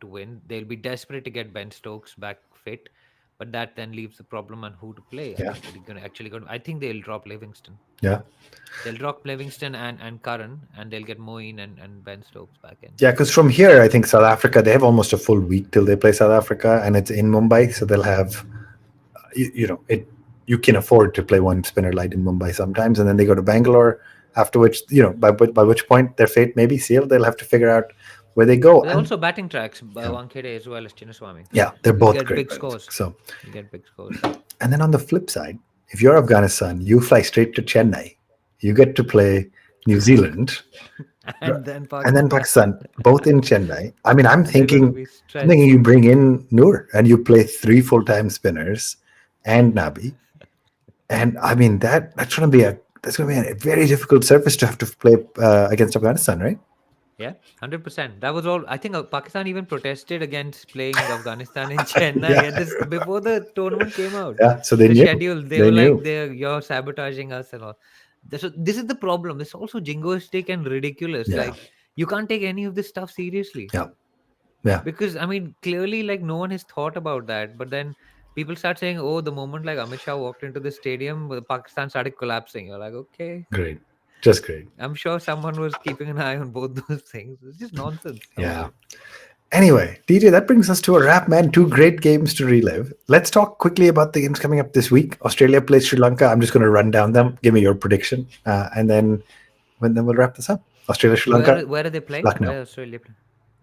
win. They'll be desperate to get Ben Stokes back fit, but that then leaves the problem on who to play. Yeah. I think they'll drop Livingston. Yeah. They'll drop Livingston and Curran, and they'll get Moeen and Ben Stokes back in. Yeah, because from here, I think South Africa, they have almost a full week till they play South Africa, and it's in Mumbai, so they'll have, you can afford to play one spinner light in Mumbai sometimes, and then they go to Bangalore, after which, by which point their fate may be sealed. They'll have to figure out where they go. But they're also batting tracks, Wankhede as well as Chinnaswamy. Yeah, they're both get great big scores. So you get big scores. And then on the flip side, if you're Afghanistan, you fly straight to Chennai. You get to play New Zealand and then Pakistan, both in Chennai. I mean, I'm thinking you bring in Noor and you play 3 full-time spinners and Nabi. And I mean, that's going to be a very difficult surface to have to play against Afghanistan, right? Yeah, 100%. That was all. I think Pakistan even protested against playing Afghanistan in Chennai before the tournament came out. Yeah, so they knew. Schedule. They were like, "You're sabotaging us and all." So this is the problem. It's also jingoistic and ridiculous. Yeah. Like you can't take any of this stuff seriously. Yeah. Because I mean, clearly, like no one has thought about that. But then people start saying, "Oh, the moment like Amit Shah walked into the stadium, Pakistan started collapsing." You're like, "Okay, great, just great." I'm sure someone was keeping an eye on both those things. It's just nonsense. Yeah. Anyway, DJ, that brings us to a wrap, man. 2 great games to relive. Let's talk quickly about the games coming up this week. Australia plays Sri Lanka. I'm just going to run down them. Give me your prediction, and then we'll wrap this up. Australia, Sri Lanka. Where are they playing? Lucknow. Where Australia playing?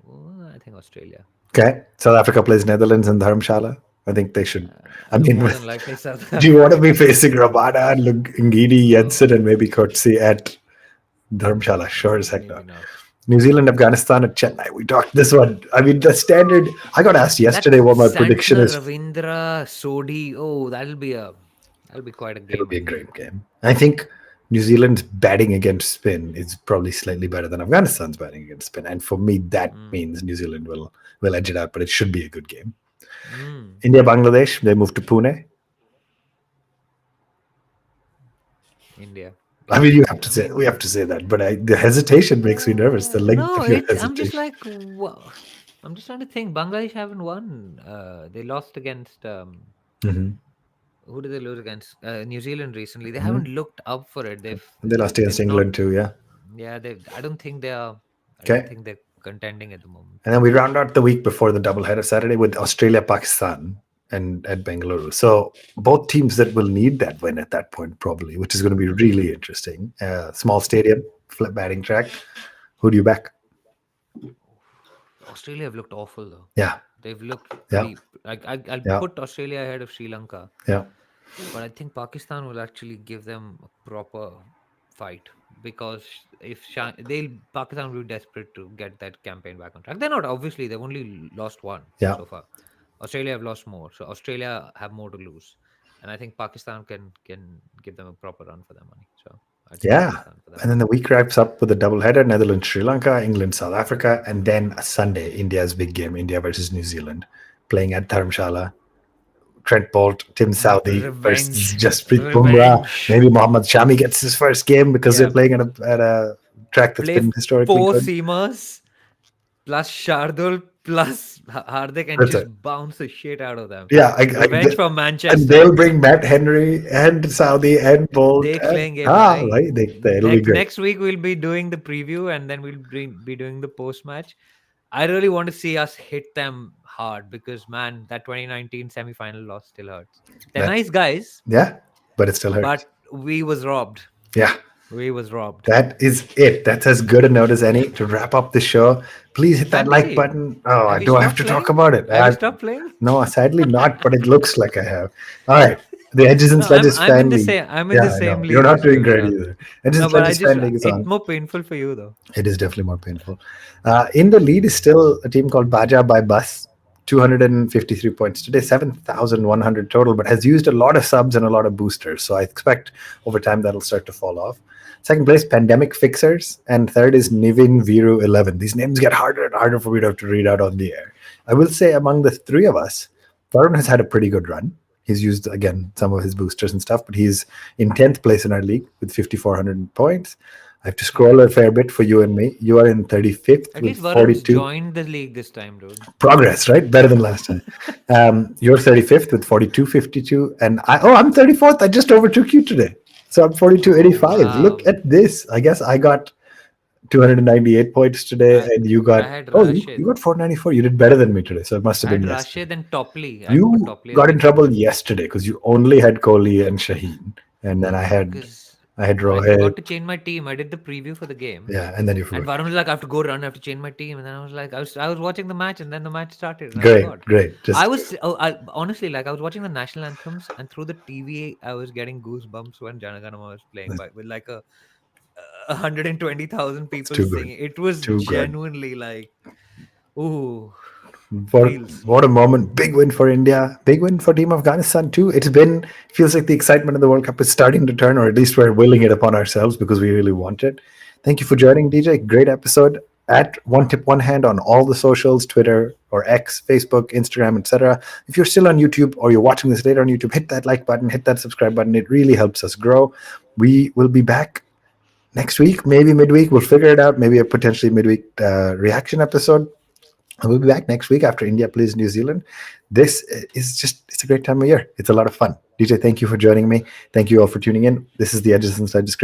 Oh, I think Australia. Okay. South Africa plays Netherlands in Dharamshala. I think they should. I mean, More than likely South do you want to Africa. be facing Rabada, Ngidi, Oh, Jensen, and maybe Coetzee at Dharamshala? Sure as heck maybe not. not. New Zealand, Afghanistan at Chennai. We talked this one. I mean, the standard. I got asked That yesterday what my prediction Santner, is. Ravindra, Sodhi. Oh, that'll be quite a It'll game, be I a think. great game. I think New Zealand's batting against spin is probably slightly better than Afghanistan's batting against spin, and for me, that Mm. means New Zealand will edge it out. But it should be a good game. Mm. India, Bangladesh. They moved to Pune. India. I mean, you have India. to I say we mean, have to say that, but the hesitation makes me nervous. The length no, of your I'm just hesitation. like, I'm just trying to think. Bangladesh haven't won. They lost against Hmm. who did they lose against? New Zealand recently. They Hmm. haven't looked up for it. They lost against They've not. England too. Yeah. Yeah, they. I don't think they are. I don't Okay. think they're contending at the moment. And then we round out the week before the doubleheader Saturday with Australia, Pakistan, and at Bengaluru. So both teams that will need that win at that point probably, which is going to be really Mm. interesting. Small stadium, flat batting track. Who do you back? Australia have looked awful though. Yeah. They've looked Yeah. pretty. I'll Yeah. put Australia ahead of Sri Lanka, Yeah. but I think Pakistan will actually give them a proper fight because if Pakistan will be desperate to get that campaign back on track. They're not, obviously. They've only lost one Yeah. so far. Australia have lost more, so Australia have more to lose, and I think Pakistan can give them a proper run for their money. So I'd say Yeah. Pakistan for that And then one. the week wraps up with a doubleheader: Netherlands, Sri Lanka, England, South Africa, and then a Sunday, India's big game, India versus New Zealand, playing at Dharamshala. Trent Bolt, Tim Southey versus Revenge, Jasprit Bumrah. revenge. Maybe Mohammad Shami gets his first game because they're Yeah, playing at a track that's play been historically four good. seamers plus Shardul plus Hardik and That's just it. bounce the shit out of them. Yeah, Revenge from and Manchester. they'll bring Matt Henry and Saudi and Bolt. Deख And, lenge bhai. right, it'll be great. Next week we'll be doing the preview and then be doing the post match. I really want to see us hit them hard because man, that 2019 semi-final loss still hurts. They're That's nice guys, yeah, but it still hurts. but we was robbed. Yeah, We was robbed. that is it. That's as good a note as any to wrap up the show. Please hit that like Fantasy. button. Oh, Have you do I have stopped to talk playing? about it? Have you stopped playing? No, sadly not, but it looks like I have. All right. The Edges and No, Sledges I'm in fan the league. same I'm in Yeah, the I know. same You're league not as doing you as great well. either. Edges and No, but I Sledges just fan league is it's on. more painful for you though. It is definitely more painful. In the lead is still a team called Baja by Bus, 253 points today, 7,100 total, but has used a lot of subs and a lot of boosters. So I expect over time that'll start to fall off. Second place, Pandemic Fixers, and third is Nivin Viru 11. These names get harder and harder for me to have to read out on the air. I will say among the three of us, Varun has had a pretty good run. He's used again some of his boosters and stuff, but he's in 10th place in our league with 5,400 points. I have to scroll a fair bit for you and me. You are in 35th At with least Varun's 42. joined the league this time, dude. Progress, right? Better than last time. You're 35th with 42.52, and I'm 34th. I just overtook you today, so I'm Oh 42.85. Look wow. at this. I guess I got 298 points today, I and you I got had you Rashid. got 494. You did better than me today, so it must have I had been yesterday. Rashid and Topley. I had put You Topley as got my in trouble captain. yesterday because you only had Kohli and Shaheen, and then Because I had I Rohit. forgot to change my team. I did the preview for the game. Yeah, and then you And forgot. Varun was like, I have to go run, I have to change my team. And then I was like, I was watching the match and then the match started and I Great, forgot. great. Just Honestly, like I was watching the national anthems and through the TV, I was getting goosebumps when Janaganama was playing with like a 120,000 it's people too good, singing. It was too good. genuinely like, ooh, What feels. what a moment! Big win for India. Big win for Team Afghanistan too. Feels like the excitement of the World Cup is starting to turn, or at least we're willing it upon ourselves because we really want it. Thank you for joining, DJ. Great episode. At One Tip One Hand on all the socials, Twitter or X, Facebook, Instagram, etc. If you're still on YouTube or you're watching this later on YouTube, hit that like button, hit that subscribe button. It really helps us grow. We will be back next week, maybe midweek. We'll figure it out. Maybe a potentially midweek reaction episode. And we'll be back next week after India plays New Zealand. This is it's a great time of year. It's a lot of fun. DJ, thank you for joining me. Thank you all for tuning in. This is the Edges and Sledges.